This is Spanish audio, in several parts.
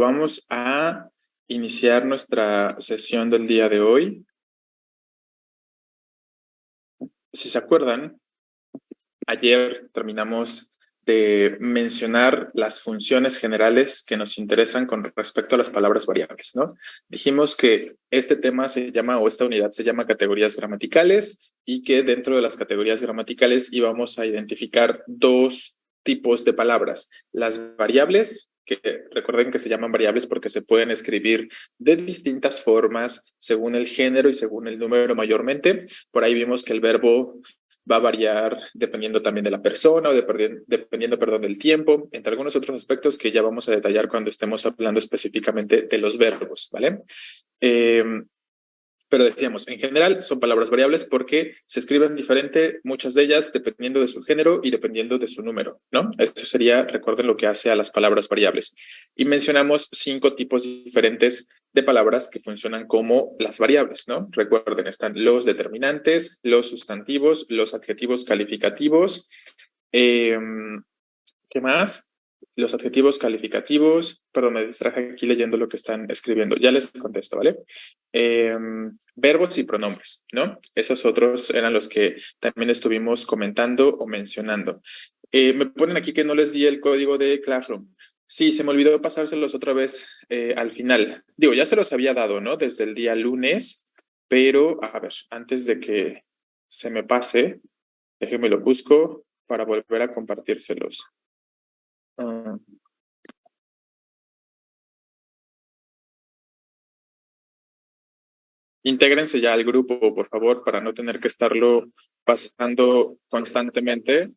Vamos a iniciar nuestra sesión del día de hoy. Si se acuerdan, ayer terminamos de mencionar las funciones generales que nos interesan con respecto a las palabras variables, ¿no? Dijimos que este tema se llama, o esta unidad se llama categorías gramaticales, y que dentro de las categorías gramaticales íbamos a identificar dos tipos de palabras: las variables, que recuerden que se llaman variables porque se pueden escribir de distintas formas según el género y según el número mayormente. Por ahí vimos que el verbo va a variar dependiendo también de la persona o dependiendo, del tiempo, entre algunos otros aspectos que ya vamos a detallar cuando estemos hablando específicamente de los verbos, ¿vale? Pero decíamos, en general son palabras variables porque se escriben diferente, muchas de ellas dependiendo de su género y dependiendo de su número, ¿no? Eso sería, recuerden, lo que hace a las palabras variables. Y mencionamos 5 tipos diferentes de palabras que funcionan como las variables, ¿no? Recuerden, están los determinantes, los sustantivos, los adjetivos calificativos. ¿Qué más? Los adjetivos calificativos. Perdón, me distraje aquí leyendo lo que están escribiendo. Ya les contesto, ¿vale? Verbos y pronombres, ¿no? Esos otros eran los que también estuvimos comentando o mencionando. Me ponen aquí que no les di el código de Classroom. Sí, se me olvidó pasárselos otra vez al final. Digo, ya se los había dado, ¿no? Desde el día lunes, pero a ver, antes de que se me pase, déjenme lo busco para volver a compartírselos. Intégrense ya al grupo, por favor, para no tener que estarlo pasando constantemente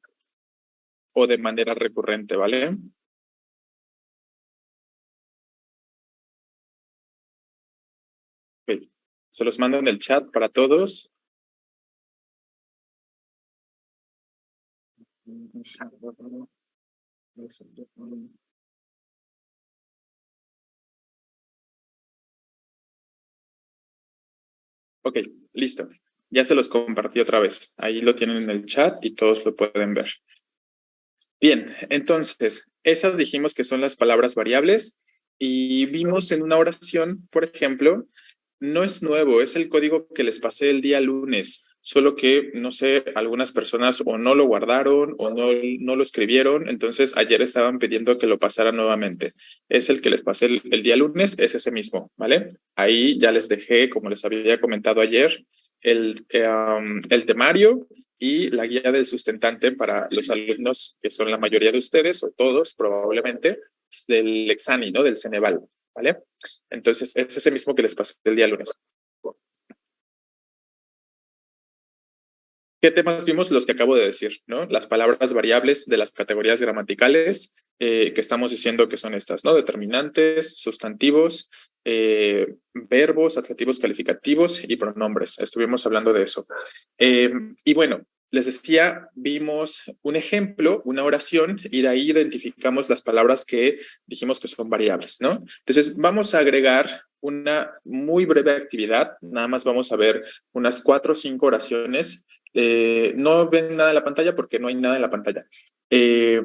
o de manera recurrente, ¿vale? Ok. Se los mando en el chat para todos. Ok, listo. Ya se los compartí otra vez. Ahí lo tienen en el chat y todos lo pueden ver. Bien, entonces, esas dijimos que son las palabras variables y vimos en una oración, por ejemplo, no es nuevo, es el código que les pasé el día lunes, solo que, no sé, algunas personas o no lo guardaron o no lo escribieron, entonces ayer estaban pidiendo que lo pasara nuevamente. Es el que les pasé el día lunes, es ese mismo, ¿vale? Ahí ya les dejé, como les había comentado ayer, el temario y la guía del sustentante para los alumnos, que son la mayoría de ustedes, o todos probablemente, del Exani, ¿no? Del Ceneval, ¿vale? Entonces, es ese mismo que les pasé el día lunes. ¿Qué temas vimos? Los que acabo de decir, ¿no? Las palabras variables de las categorías gramaticales que estamos diciendo que son estas, ¿no? Determinantes, sustantivos, verbos, adjetivos calificativos y pronombres. Estuvimos hablando de eso. Y bueno, les decía, vimos un ejemplo, una oración, y de ahí identificamos las palabras que dijimos que son variables, ¿no? Entonces, vamos a agregar una muy breve actividad. Nada más vamos a ver unas 4 o 5 oraciones. No ven nada en la pantalla porque no hay nada en la pantalla.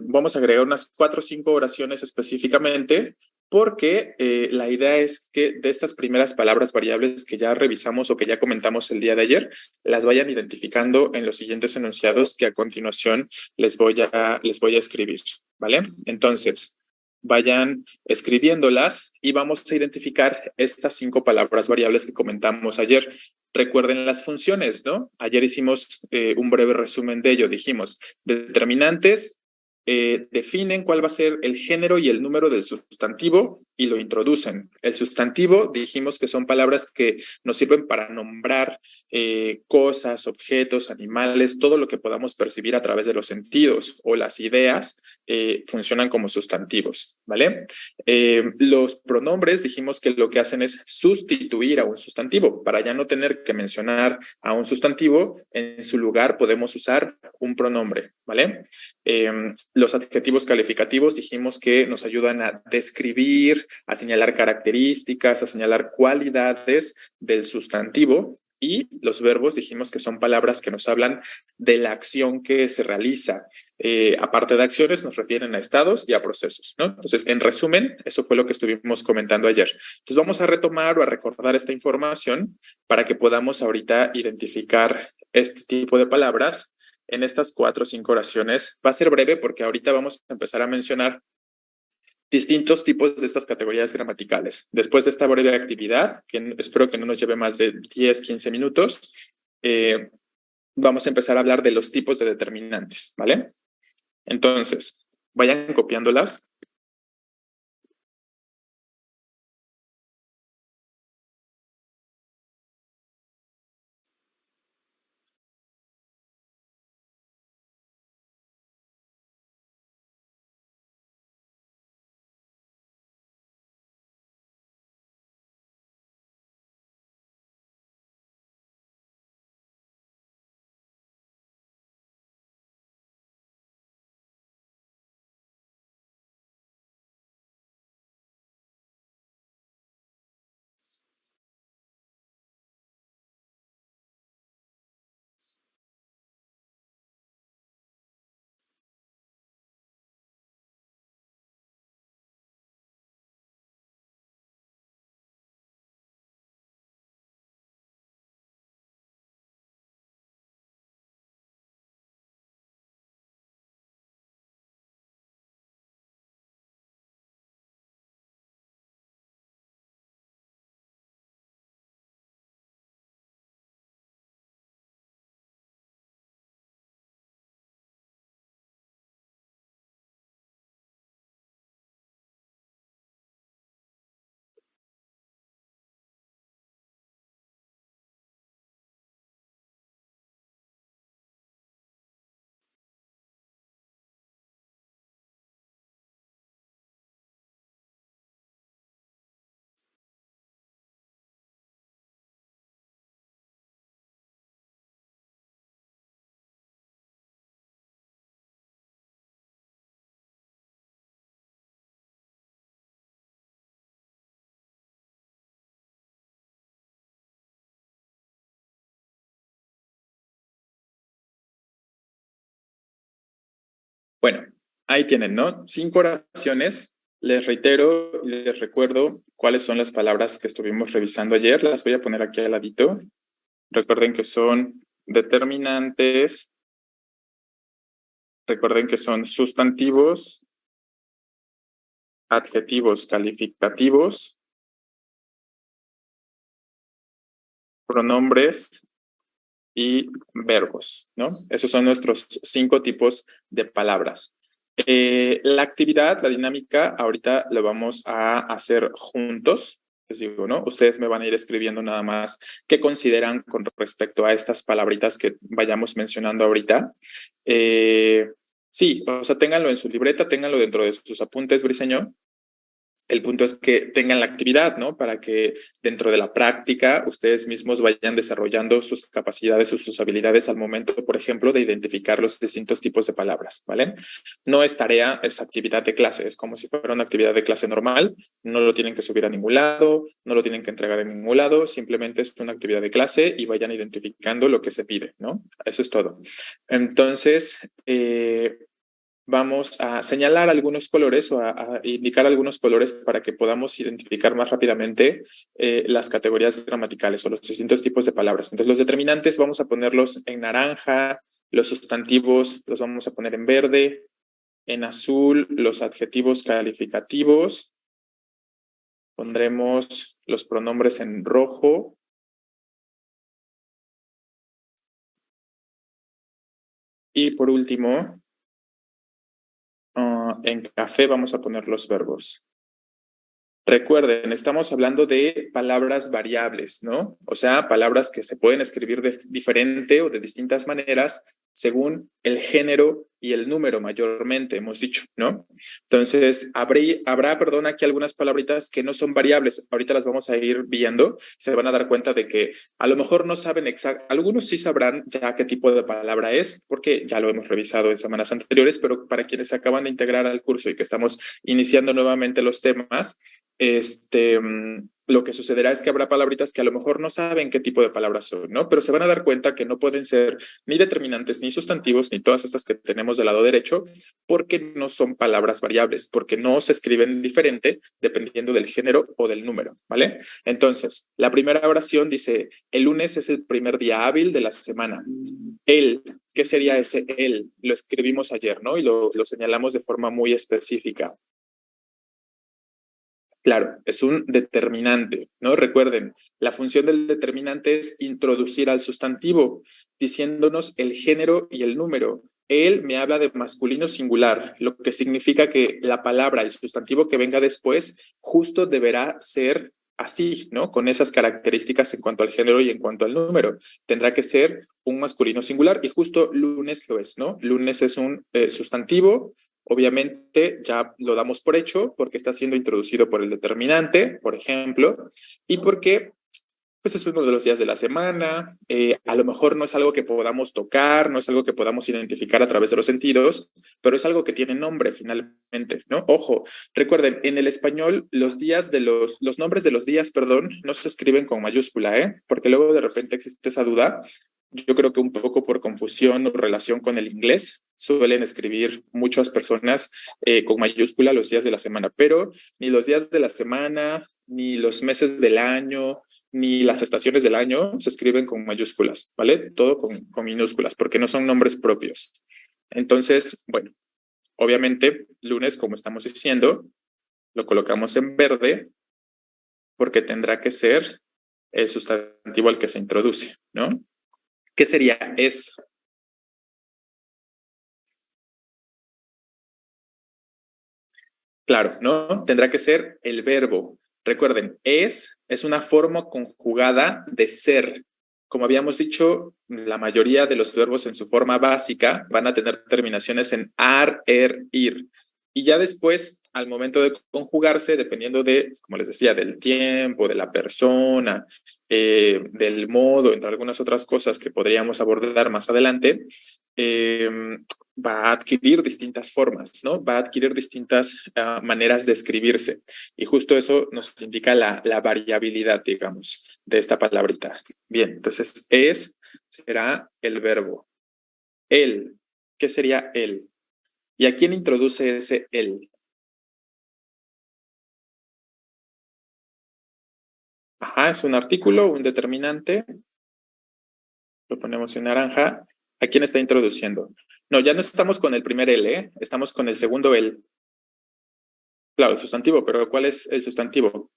Vamos a agregar unas 4 o 5 oraciones específicamente porque la idea es que de estas primeras palabras variables que ya revisamos o que ya comentamos el día de ayer, las vayan identificando en los siguientes enunciados que a continuación les voy a escribir, ¿vale? Entonces, vayan escribiéndolas y vamos a identificar estas 5 palabras variables que comentamos ayer. Recuerden las funciones, ¿no? Ayer hicimos un breve resumen de ello. Dijimos, determinantes definen cuál va a ser el género y el número del sustantivo y lo introducen. El sustantivo dijimos que son palabras que nos sirven para nombrar cosas, objetos, animales, todo lo que podamos percibir a través de los sentidos, o las ideas funcionan como sustantivos, ¿vale? Los pronombres dijimos que lo que hacen es sustituir a un sustantivo. Para ya no tener que mencionar a un sustantivo, en su lugar podemos usar un pronombre, ¿vale? Los adjetivos calificativos dijimos que nos ayudan a describir, a señalar características, a señalar cualidades del sustantivo. Y los verbos dijimos que son palabras que nos hablan de la acción que se realiza. Aparte de acciones, nos refieren a estados y a procesos, ¿no? Entonces, en resumen, eso fue lo que estuvimos comentando ayer. Entonces, vamos a retomar o a recordar esta información para que podamos ahorita identificar este tipo de palabras en estas 4 o 5 oraciones. Va a ser breve porque ahorita vamos a empezar a mencionar distintos tipos de estas categorías gramaticales. Después de esta breve actividad, que espero que no nos lleve más de 10, 15 minutos, vamos a empezar a hablar de los tipos de determinantes, ¿vale? Entonces, vayan copiándolas. Bueno, ahí tienen, ¿no? 5 oraciones. Les reitero y les recuerdo cuáles son las palabras que estuvimos revisando ayer. Las voy a poner aquí al ladito. Recuerden que son determinantes. Recuerden que son sustantivos, adjetivos calificativos, pronombres y verbos, ¿no? Esos son nuestros 5 tipos de palabras. La actividad, la dinámica, ahorita lo vamos a hacer juntos. Les digo, ¿no? Ustedes me van a ir escribiendo nada más qué consideran con respecto a estas palabritas que vayamos mencionando ahorita. Sí, o sea, ténganlo en su libreta, ténganlo dentro de sus apuntes, Briseño. El punto es que tengan la actividad, ¿no? Para que dentro de la práctica ustedes mismos vayan desarrollando sus capacidades o sus habilidades al momento, por ejemplo, de identificar los distintos tipos de palabras, ¿vale? No es tarea, es actividad de clase, es como si fuera una actividad de clase normal, no lo tienen que subir a ningún lado, no lo tienen que entregar en ningún lado, simplemente es una actividad de clase y vayan identificando lo que se pide, ¿no? Eso es todo. Entonces, vamos a señalar algunos colores o a indicar algunos colores para que podamos identificar más rápidamente las categorías gramaticales o los distintos tipos de palabras. Entonces, los determinantes vamos a ponerlos en naranja, los sustantivos los vamos a poner en verde, en azul los adjetivos calificativos, pondremos los pronombres en rojo, y por último, en café vamos a poner los verbos. Recuerden, estamos hablando de palabras variables, ¿no? O sea, palabras que se pueden escribir de diferente o de distintas maneras según el género y el número mayormente, hemos dicho, ¿no? Entonces, habrá, perdón, aquí algunas palabritas que no son variables. Ahorita las vamos a ir viendo. Se van a dar cuenta de que a lo mejor no saben exacto. Algunos sí sabrán ya qué tipo de palabra es, porque ya lo hemos revisado en semanas anteriores, pero para quienes acaban de integrar al curso y que estamos iniciando nuevamente los temas, lo que sucederá es que habrá palabritas que a lo mejor no saben qué tipo de palabras son, ¿no? Pero se van a dar cuenta que no pueden ser ni determinantes, ni sustantivos, ni todas estas que tenemos del lado derecho, porque no son palabras variables, porque no se escriben diferente dependiendo del género o del número, ¿vale? Entonces, la primera oración dice, el lunes es el primer día hábil de la semana. El, ¿qué sería ese el? Lo escribimos ayer, ¿no? Y lo señalamos de forma muy específica. Claro, es un determinante, ¿no? Recuerden, la función del determinante es introducir al sustantivo, diciéndonos el género y el número. Él me habla de masculino singular, lo que significa que la palabra, el sustantivo que venga después, justo deberá ser así, ¿no? Con esas características en cuanto al género y en cuanto al número. Tendrá que ser un masculino singular y justo lunes lo es, ¿no? Lunes es un sustantivo. Obviamente ya lo damos por hecho porque está siendo introducido por el determinante, por ejemplo, y porque pues es uno de los días de la semana, a lo mejor no es algo que podamos tocar, no es algo que podamos identificar a través de los sentidos, pero es algo que tiene nombre finalmente, ¿no? Ojo, recuerden, en el español los nombres de los días, perdón, no se escriben con mayúscula, ¿eh? Porque luego de repente existe esa duda. Yo creo que un poco por confusión o relación con el inglés, suelen escribir muchas personas con mayúscula los días de la semana, pero ni los días de la semana, ni los meses del año, ni las estaciones del año se escriben con mayúsculas, ¿vale? Todo con minúsculas, porque no son nombres propios. Entonces, bueno, obviamente, lunes, como estamos diciendo, lo colocamos en verde porque tendrá que ser el sustantivo al que se introduce, ¿no? ¿Qué sería es? Claro, ¿no? Tendrá que ser el verbo. Recuerden, es una forma conjugada de ser. Como habíamos dicho, la mayoría de los verbos en su forma básica van a tener terminaciones en ar, er, ir. Y ya después, al momento de conjugarse, dependiendo de, como les decía, del tiempo, de la persona, del modo, entre algunas otras cosas que podríamos abordar más adelante, eh, va a adquirir distintas formas, ¿no? Va a adquirir distintas maneras de escribirse. Y justo eso nos indica la variabilidad, digamos, de esta palabrita. Bien, entonces será el verbo. El, ¿qué sería el? ¿Y a quién introduce ese el? Ajá, es un artículo, un determinante. Lo ponemos en naranja. ¿A quién está introduciendo? No, ya no estamos con el primer el, ¿eh? Estamos con el segundo el. Claro, el sustantivo, pero ¿cuál es el sustantivo?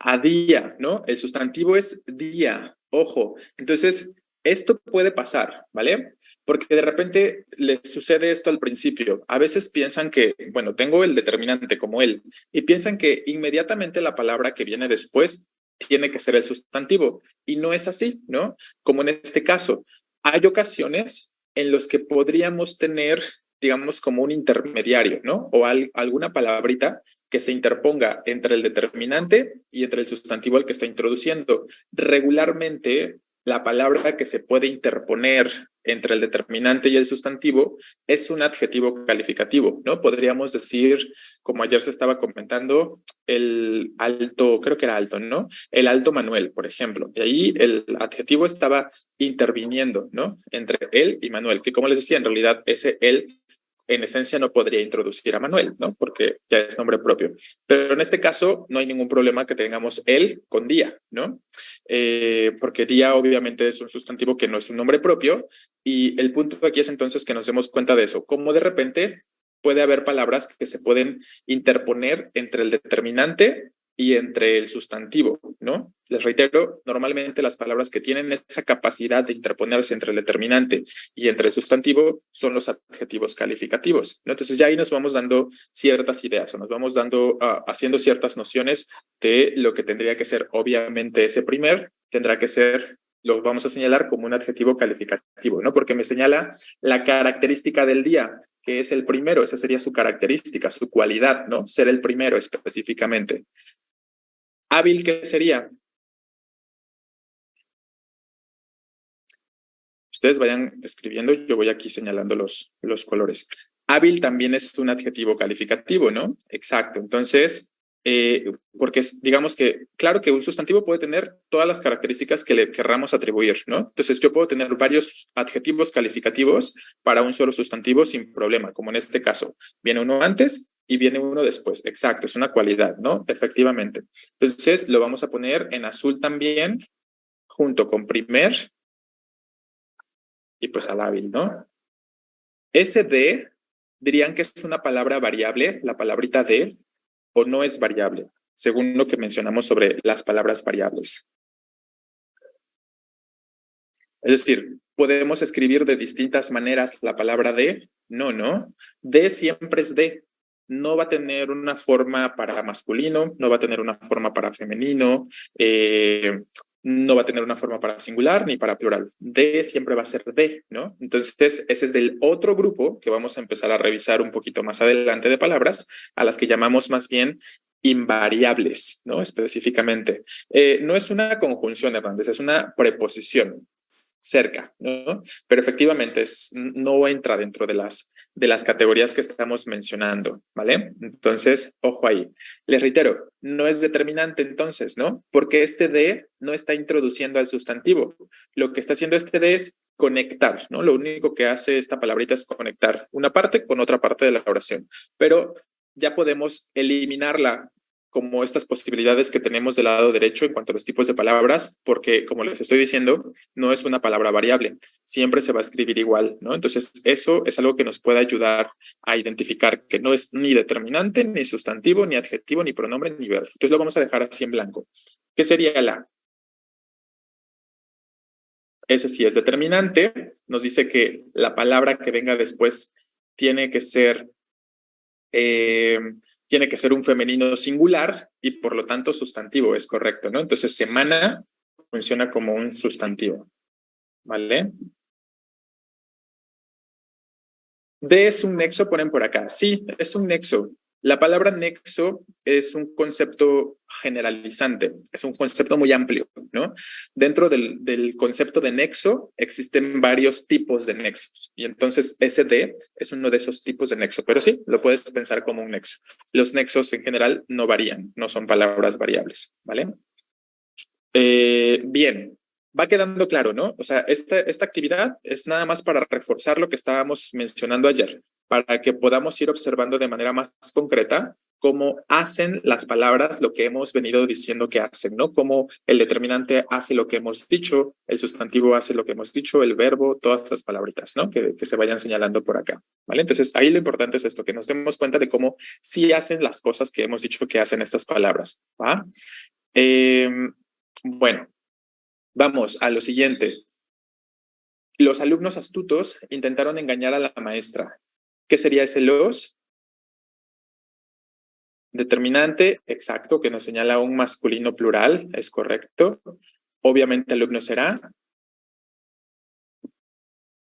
A día, ¿no? El sustantivo es día, ojo. Entonces, esto puede pasar, ¿vale? Porque de repente les sucede esto al principio. A veces piensan que, bueno, tengo el determinante como él, y piensan que inmediatamente la palabra que viene después tiene que ser el sustantivo. Y no es así, ¿no? Como en este caso, hay ocasiones en los que podríamos tener, digamos, como un intermediario, ¿no? O alguna palabrita que se interponga entre el determinante y entre el sustantivo al que está introduciendo. Regularmente, la palabra que se puede interponer entre el determinante y el sustantivo es un adjetivo calificativo, ¿no? Podríamos decir, como ayer se estaba comentando, el alto, creo que era alto, ¿no? El alto Manuel, por ejemplo. Y ahí el adjetivo estaba interviniendo, ¿no? Entre él y Manuel, que como les decía, en realidad ese él en esencia no podría introducir a Manuel, ¿no? Porque ya es nombre propio. Pero en este caso no hay ningún problema que tengamos él con día, ¿no? Porque día obviamente es un sustantivo que no es un nombre propio y el punto aquí es entonces que nos demos cuenta de eso, como de repente puede haber palabras que se pueden interponer entre el determinante y entre el sustantivo, ¿no? Les reitero, normalmente las palabras que tienen esa capacidad de interponerse entre el determinante y entre el sustantivo son los adjetivos calificativos, ¿no? Entonces ya ahí nos vamos dando ciertas ideas o nos vamos dando, haciendo ciertas nociones de lo que tendría que ser, obviamente ese primer tendrá que ser, lo vamos a señalar como un adjetivo calificativo, ¿no? Porque me señala la característica del día, que es el primero, esa sería su característica, su cualidad, ¿no? Ser el primero específicamente. Hábil, ¿qué sería? Ustedes vayan escribiendo, yo voy aquí señalando los colores. Hábil también es un adjetivo calificativo, ¿no? Exacto. Entonces, porque digamos que, claro que un sustantivo puede tener todas las características que le querramos atribuir, ¿no? Entonces yo puedo tener varios adjetivos calificativos para un solo sustantivo sin problema, como en este caso. Viene uno antes y viene uno después. Exacto, es una cualidad, ¿no? Efectivamente. Entonces lo vamos a poner en azul también, junto con primer y pues al hábil, ¿no? Ese de, dirían que es una palabra variable, la palabrita de, o no es variable, según lo que mencionamos sobre las palabras variables. Es decir, podemos escribir de distintas maneras la palabra de, no. De siempre es de. No va a tener una forma para masculino, no va a tener una forma para femenino, no va a tener una forma para singular ni para plural. De siempre va a ser de, ¿no? Entonces, ese es del otro grupo que vamos a empezar a revisar un poquito más adelante de palabras, a las que llamamos más bien invariables, ¿no? Específicamente. No es una conjunción, Hernández, es una preposición cerca, ¿no? Pero efectivamente no entra dentro de las categorías que estamos mencionando, ¿vale? Entonces, ojo ahí. Les reitero, no es determinante entonces, ¿no? Porque este de no está introduciendo al sustantivo. Lo que está haciendo este de es conectar, ¿no? Lo único que hace esta palabrita es conectar una parte con otra parte de la oración. Pero ya podemos eliminarla como estas posibilidades que tenemos del lado derecho en cuanto a los tipos de palabras, porque como les estoy diciendo, no es una palabra variable, siempre se va a escribir igual, ¿no? Entonces, eso es algo que nos puede ayudar a identificar que no es ni determinante, ni sustantivo, ni adjetivo, ni pronombre, ni verbo. Entonces, lo vamos a dejar así en blanco. ¿Qué sería la? Ese sí es determinante, nos dice que la palabra que venga después tiene que ser eh, tiene que ser un femenino singular y por lo tanto sustantivo, es correcto, ¿no? Entonces, semana funciona como un sustantivo, ¿vale? De es un nexo, ponen por acá. Sí, es un nexo. La palabra nexo es un concepto generalizante, es un concepto muy amplio, ¿no? Dentro del concepto de nexo existen varios tipos de nexos y entonces ese de es uno de esos tipos de nexo, pero sí, lo puedes pensar como un nexo. Los nexos en general no varían, no son palabras variables, ¿vale? Bien, va quedando claro, ¿no? O sea, esta actividad es nada más para reforzar lo que estábamos mencionando ayer, para que podamos ir observando de manera más concreta cómo hacen las palabras lo que hemos venido diciendo que hacen, ¿no? Cómo el determinante hace lo que hemos dicho, el sustantivo hace lo que hemos dicho, el verbo, todas las palabritas, ¿no? Que se vayan señalando por acá, ¿vale? Entonces, ahí lo importante es esto, que nos demos cuenta de cómo sí hacen las cosas que hemos dicho que hacen estas palabras, ¿va? Bueno, vamos a lo siguiente. Los alumnos astutos intentaron engañar a la maestra. ¿Qué sería ese los? Determinante, exacto, que nos señala un masculino plural, es correcto. Obviamente alumno será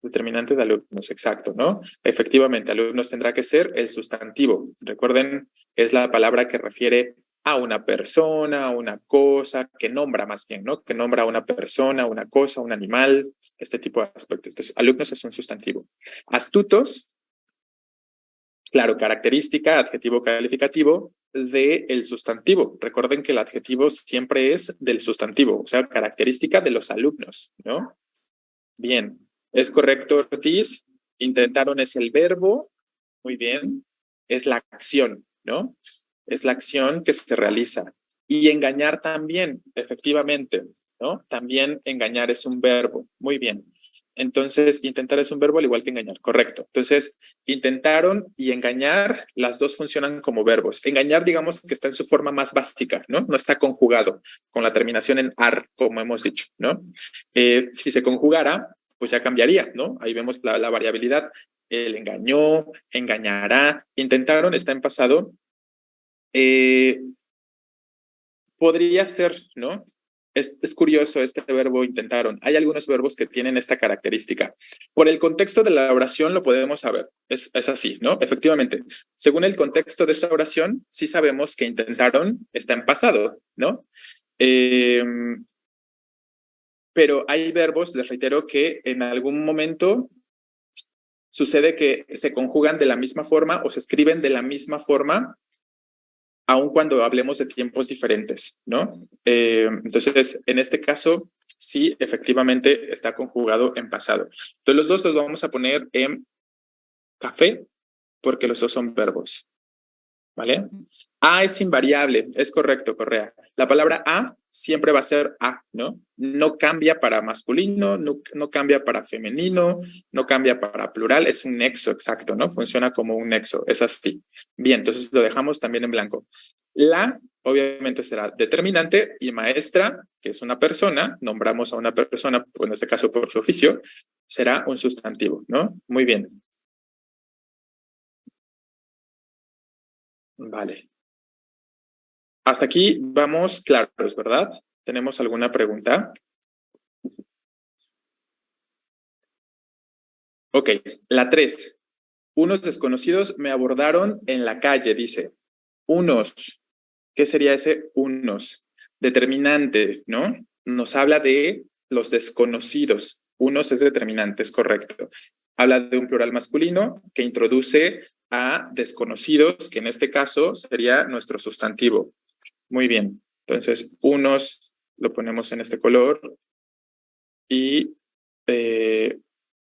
determinante de alumnos, exacto, ¿no? Efectivamente, alumnos tendrá que ser el sustantivo. Recuerden, es la palabra que refiere a una persona, a una cosa, que nombra más bien, ¿no? Que nombra a una persona, una cosa, un animal, este tipo de aspectos. Entonces, alumnos es un sustantivo. Astutos, claro, característica, adjetivo calificativo del sustantivo. Recuerden que el adjetivo siempre es del sustantivo, o sea, característica de los alumnos, ¿no? Bien, es correcto, Ortiz. Intentaron es el verbo, muy bien. Es la acción, ¿no? Es la acción que se realiza. Y engañar también, efectivamente, ¿no? También engañar es un verbo, muy bien. Entonces, intentar es un verbo al igual que engañar, correcto. Entonces, intentaron y engañar, las dos funcionan como verbos. Engañar, digamos que está en su forma más básica, ¿no? No está conjugado con la terminación en ar, como hemos dicho, ¿no? Si se conjugara, pues ya cambiaría, ¿no? Ahí vemos la variabilidad. El engañó, engañará, intentaron, está en pasado. Podría ser, ¿no? Es curioso este verbo intentaron. Hay algunos verbos que tienen esta característica. Por el contexto de la oración lo podemos saber. Es así, ¿no? Efectivamente. Según el contexto de esta oración, sí sabemos que intentaron está en pasado, ¿no? Pero hay verbos, les reitero, que en algún momento sucede que se conjugan de la misma forma o se escriben de la misma forma aun cuando hablemos de tiempos diferentes, ¿no? Entonces, en este caso, sí, efectivamente está conjugado en pasado. Entonces, los dos los vamos a poner en café porque los dos son verbos, ¿vale? A es invariable, es correcto, Correa. La palabra a siempre va a ser a, ¿no? No cambia para masculino, no cambia para femenino, no cambia para plural, es un nexo exacto, ¿no? Funciona como un nexo, es así. Bien, entonces lo dejamos también en blanco. La, obviamente, será determinante y maestra, que es una persona, nombramos a una persona, en este caso por su oficio, será un sustantivo, ¿no? Muy bien. Vale. Hasta aquí vamos claros, ¿verdad? ¿Tenemos alguna pregunta? Ok, la 3. Unos desconocidos me abordaron en la calle, dice. Unos. ¿Qué sería ese unos? Determinante, ¿no? Nos habla de los desconocidos. Unos es determinante, es correcto. Habla de un plural masculino que introduce a desconocidos, que en este caso sería nuestro sustantivo. Muy bien. Entonces, unos lo ponemos en este color y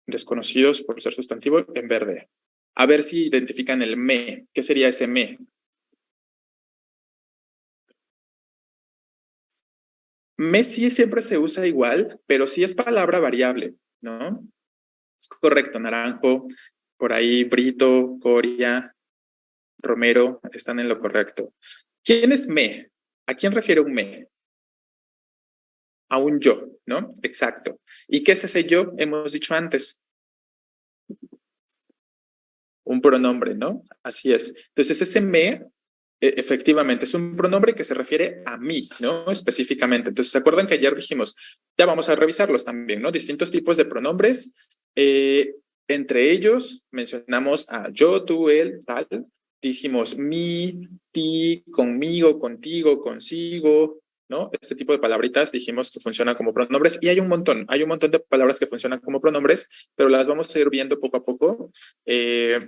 desconocidos por ser sustantivo en verde. A ver si identifican el me. ¿Qué sería ese me? Me sí siempre se usa igual, pero sí es palabra variable, ¿no? Es correcto, naranjo, por ahí Brito, Coria, Romero están en lo correcto. ¿Quién es me? ¿A quién refiere un me? A un yo, ¿no? Exacto. ¿Y qué es ese yo? Hemos dicho antes, un pronombre, ¿no? Así es. Entonces, ese me, efectivamente, es un pronombre que se refiere a mí, ¿no? Específicamente. Entonces, ¿se acuerdan que ayer dijimos, ya vamos a revisarlos también, ¿no? Distintos tipos de pronombres. Entre ellos, mencionamos a yo, tú, él, tal. Dijimos mi, ti, conmigo, contigo, consigo, ¿no? Este tipo de palabritas dijimos que funcionan como pronombres y hay un montón de palabras que funcionan como pronombres, pero las vamos a ir viendo poco a poco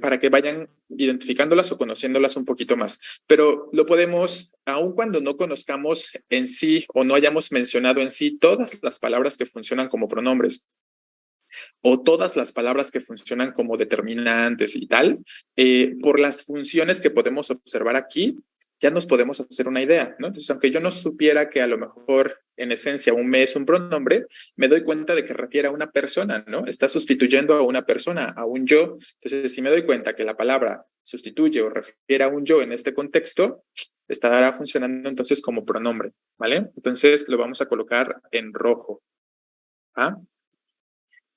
para que vayan identificándolas o conociéndolas un poquito más. Pero lo podemos, aun cuando no conozcamos en sí o no hayamos mencionado en sí todas las palabras que funcionan como pronombres o todas las palabras que funcionan como determinantes y tal, por las funciones que podemos observar aquí, ya nos podemos hacer una idea, ¿no? Entonces, aunque yo no supiera que a lo mejor en esencia un me es un pronombre, me doy cuenta de que refiere a una persona, ¿no? Está sustituyendo a una persona, a un yo. Entonces, si me doy cuenta que la palabra sustituye o refiere a un yo en este contexto, estará funcionando entonces como pronombre, ¿vale? Entonces, lo vamos a colocar en rojo. ¿Ah?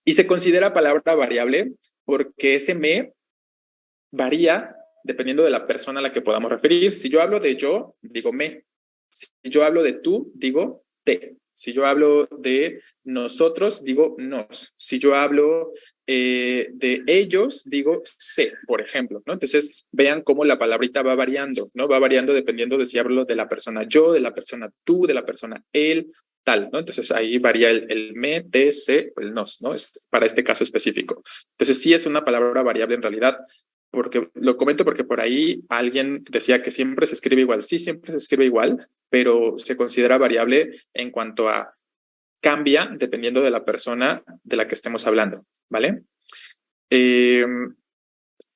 Y se considera palabra variable porque ese me varía dependiendo de la persona a la que podamos referir. Si yo hablo de yo, digo me. Si yo hablo de tú, digo te. Si yo hablo de nosotros, digo nos. Si yo hablo de ellos, digo se, por ejemplo, ¿no? Entonces, vean cómo la palabrita va variando, ¿no? Va variando dependiendo de si hablo de la persona yo, de la persona tú, de la persona él, tal, ¿no? Entonces, ahí varía el me, te, se, el nos, ¿no? Es para este caso específico. Entonces, sí es una palabra variable en realidad porque lo comento porque por ahí alguien decía que siempre se escribe igual. Sí, siempre se escribe igual, pero se considera variable en cuanto a cambia dependiendo de la persona de la que estemos hablando, ¿vale? Eh,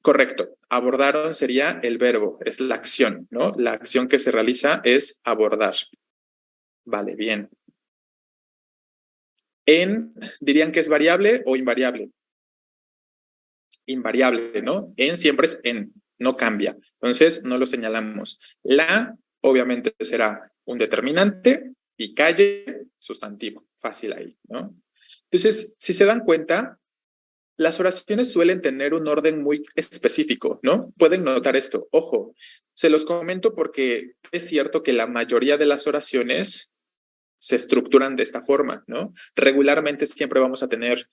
correcto. Abordaron sería el verbo, es la acción, ¿no? La acción que se realiza es abordar. Vale, bien. En, dirían que es variable o invariable. Invariable, ¿no? En siempre es en, no cambia. Entonces, no lo señalamos. La, obviamente, será un determinante y calle, sustantivo. Fácil ahí, ¿no? Entonces, si se dan cuenta, las oraciones suelen tener un orden muy específico, ¿no? Pueden notar esto. Ojo, se los comento porque es cierto que la mayoría de las oraciones se estructuran de esta forma, ¿no? Regularmente siempre vamos a tener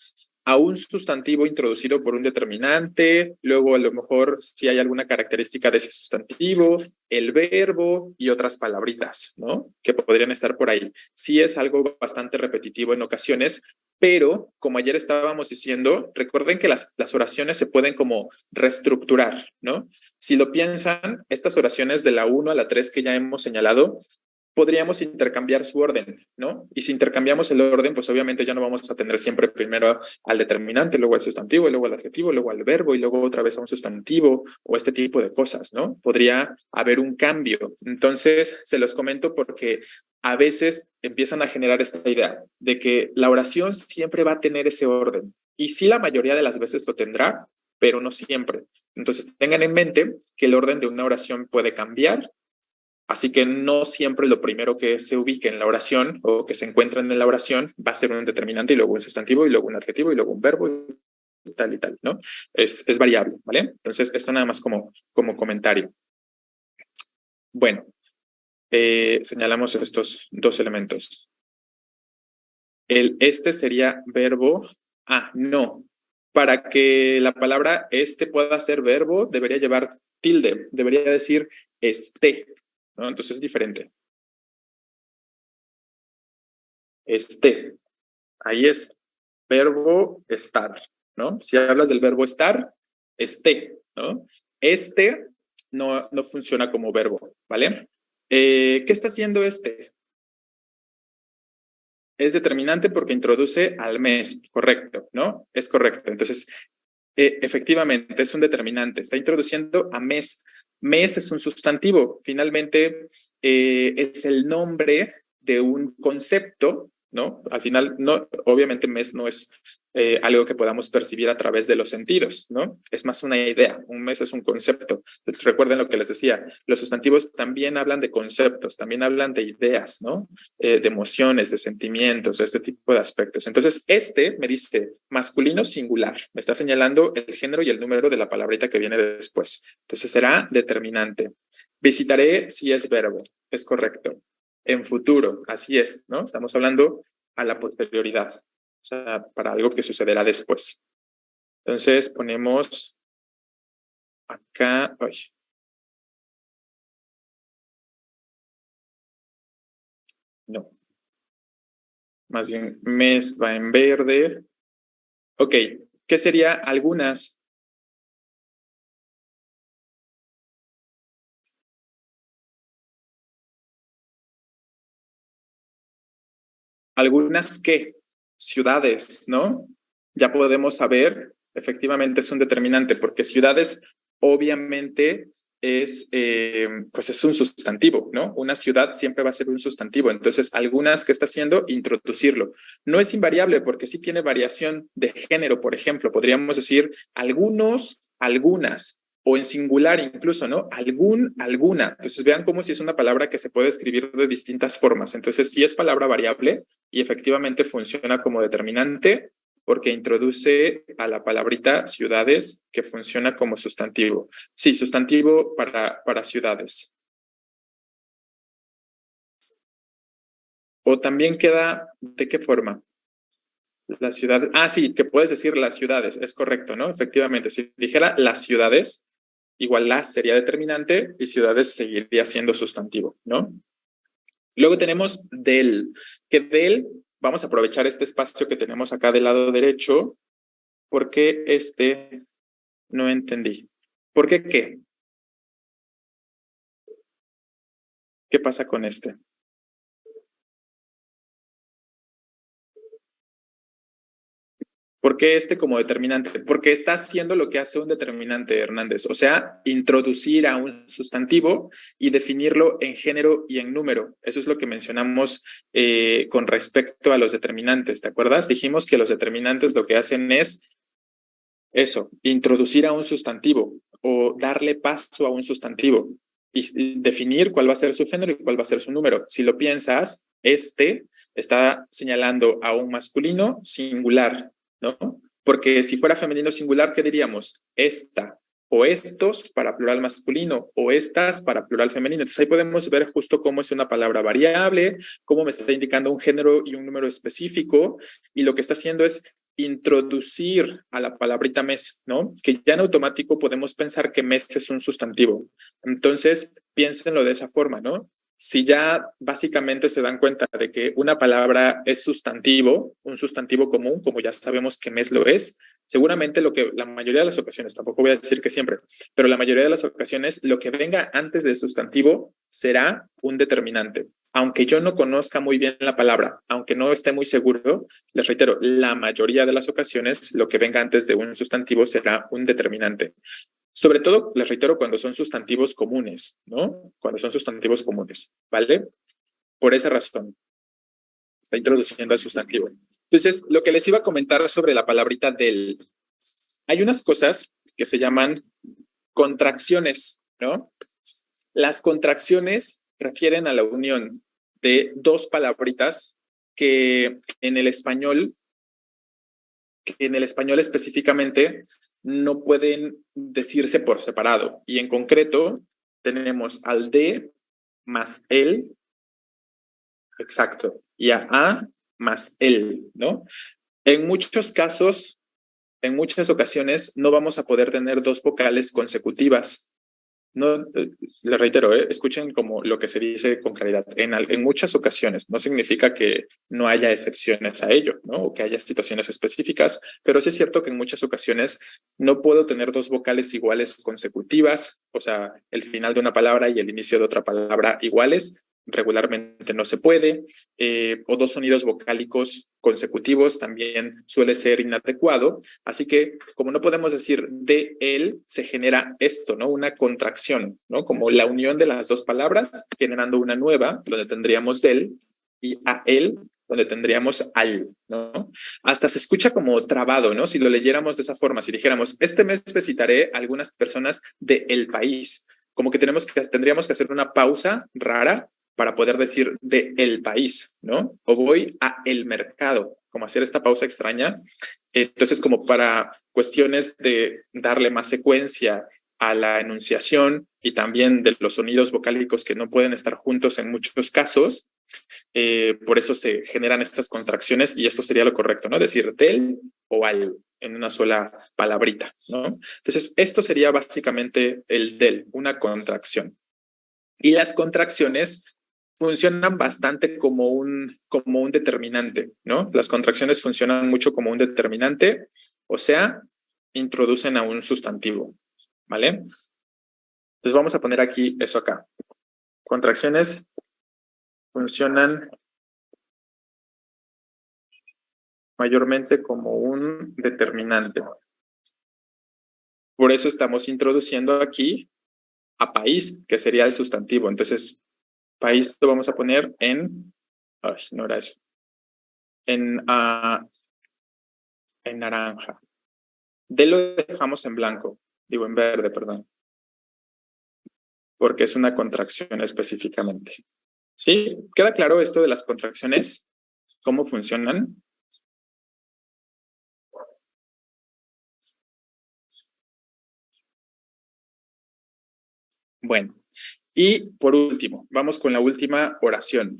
a un sustantivo introducido por un determinante, luego a lo mejor si hay alguna característica de ese sustantivo, el verbo y otras palabritas, ¿no? Que podrían estar por ahí. Sí es algo bastante repetitivo en ocasiones, Pero, como ayer estábamos diciendo, recuerden que las oraciones se pueden como reestructurar, ¿no? Si lo piensan, estas oraciones de la 1 a la 3 que ya hemos señalado, podríamos intercambiar su orden, ¿no? Y si intercambiamos el orden, pues obviamente ya no vamos a tener siempre primero al determinante, luego al sustantivo, y luego al adjetivo, luego al verbo, y luego otra vez a un sustantivo, o este tipo de cosas, ¿no? Podría haber un cambio. Entonces, se los comento porque a veces empiezan a generar esta idea de que la oración siempre va a tener ese orden. Y sí, la mayoría de las veces lo tendrá, pero no siempre. Entonces, tengan en mente que el orden de una oración puede cambiar. Así que no siempre lo primero que se ubique en la oración o que se encuentre en la oración va a ser un determinante y luego un sustantivo y luego un adjetivo y luego un verbo y tal, ¿no? Es variable, ¿vale? Entonces, esto nada más como comentario. Bueno, señalamos estos dos elementos. Este sería verbo. No. Para que la palabra este pueda ser verbo, debería llevar tilde, debería decir esté, ¿no? Entonces es diferente. Esté. Ahí es verbo estar, ¿no? Si hablas del verbo estar, esté, ¿no? Este no funciona como verbo, ¿vale? ¿Qué está haciendo este? Es determinante porque introduce al mes, correcto, ¿no? Es correcto. Entonces, efectivamente, es un determinante. Está introduciendo a mes. Mes es un sustantivo. Finalmente, es el nombre de un concepto, ¿no? Al final, no, obviamente, mes no es algo que podamos percibir a través de los sentidos, ¿no? Es más una idea. Un mes es un concepto. Entonces, recuerden lo que les decía. Los sustantivos también hablan de conceptos, también hablan de ideas, ¿no? De emociones, de sentimientos, de este tipo de aspectos. Entonces, este me dice masculino singular. Me está señalando el género y el número de la palabrita que viene después. Entonces, será determinante. Visitaré si es verbo. Es correcto. En futuro, así es, ¿no? Estamos hablando a la posterioridad. O sea, para algo que sucederá después. Entonces, ponemos acá. Ay. No. Más bien, mes va en verde. Ok, ¿qué sería algunas? Algunas qué? Ciudades, ¿no? Ya podemos saber, efectivamente es un determinante, porque ciudades obviamente pues es un sustantivo, ¿no? Una ciudad siempre va a ser un sustantivo. Entonces, algunas que está haciendo, introducirlo. No es invariable porque sí tiene variación de género, por ejemplo. Podríamos decir algunos, algunas, o en singular incluso, ¿no? Alguna. Entonces, vean cómo si es una palabra que se puede escribir de distintas formas. Entonces, si es palabra variable y efectivamente funciona como determinante, porque introduce a la palabrita ciudades que funciona como sustantivo. Sí, sustantivo para ciudades. O también queda, ¿de qué forma? La ciudad. Sí, que puedes decir las ciudades, es correcto, ¿no? Efectivamente, si dijera las ciudades, igual las sería determinante y ciudades seguiría siendo sustantivo, ¿no? Luego tenemos del, que del, vamos a aprovechar este espacio que tenemos acá del lado derecho, porque no entendí. ¿Por qué qué? ¿Qué pasa con este? ¿Por qué como determinante? Porque está haciendo lo que hace un determinante, Hernández, o sea, introducir a un sustantivo y definirlo en género y en número. Eso es lo que mencionamos con respecto a los determinantes, ¿te acuerdas? Dijimos que los determinantes lo que hacen es eso, introducir a un sustantivo o darle paso a un sustantivo y definir cuál va a ser su género y cuál va a ser su número. Si lo piensas, está señalando a un masculino singular, ¿no? Porque si fuera femenino singular, ¿qué diríamos? Esta o estos para plural masculino o estas para plural femenino. Entonces ahí podemos ver justo cómo es una palabra variable, cómo me está indicando un género y un número específico y lo que está haciendo es introducir a la palabrita mes, ¿no? Que ya en automático podemos pensar que mes es un sustantivo. Entonces, piénsenlo de esa forma, ¿no? si ya básicamente se dan cuenta de que una palabra es sustantivo, un sustantivo común, como ya sabemos que mes lo es, seguramente lo que la mayoría de las ocasiones, tampoco voy a decir que siempre, pero la mayoría de las ocasiones lo que venga antes del sustantivo será un determinante. Aunque yo no conozca muy bien la palabra, aunque no esté muy seguro, les reitero, la mayoría de las ocasiones lo que venga antes de un sustantivo será un determinante. Sobre todo, les reitero, cuando son sustantivos comunes, ¿no? Cuando son sustantivos comunes, ¿vale? Por esa razón, está introduciendo el sustantivo. Entonces, lo que les iba a comentar sobre la palabrita del, hay unas cosas que se llaman contracciones, ¿no? Las contracciones refieren a la unión de dos palabritas que en el español específicamente no pueden decirse por separado. Y en concreto tenemos al de más el, exacto, y a más el, ¿no? En muchos casos, en muchas ocasiones, no vamos a poder tener dos vocales consecutivas. No, les reitero, escuchen como lo que se dice con claridad. En muchas ocasiones, no significa que no haya excepciones a ello, ¿no? O que haya situaciones específicas, pero sí es cierto que en muchas ocasiones no puedo tener dos vocales iguales consecutivas, o sea, el final de una palabra y el inicio de otra palabra iguales. Regularmente no se puede, o dos sonidos vocálicos consecutivos también suele ser inadecuado. Así que, como no podemos decir de él, se genera esto, ¿no? Una contracción, ¿no? Como la unión de las dos palabras, generando una nueva, donde tendríamos del, y a él, donde tendríamos al, ¿no? Hasta se escucha como trabado, ¿no? Si lo leyéramos de esa forma, si dijéramos, este mes visitaré a algunas personas del país, como que tendríamos que hacer una pausa rara para poder decir de el país, ¿no? O voy a el mercado, como hacer esta pausa extraña. Entonces, como para cuestiones de darle más secuencia a la enunciación y también de los sonidos vocálicos que no pueden estar juntos en muchos casos, por eso se generan estas contracciones y esto sería lo correcto, ¿no? Decir del o al en una sola palabrita, ¿no? Entonces, esto sería básicamente el del, una contracción. Y las contracciones funcionan bastante como un determinante, ¿no? Las contracciones funcionan mucho como un determinante, o sea, introducen a un sustantivo, ¿vale? Entonces vamos a poner aquí eso acá. Contracciones funcionan mayormente como un determinante. Por eso estamos introduciendo aquí a país, que sería el sustantivo. Entonces, país lo vamos a poner en, ay, no era eso, en naranja. De lo dejamos en blanco, digo en verde, perdón, porque es una contracción específicamente. ¿Sí? ¿Queda claro esto de las contracciones? ¿Cómo funcionan? Bueno, y por último, vamos con la última oración.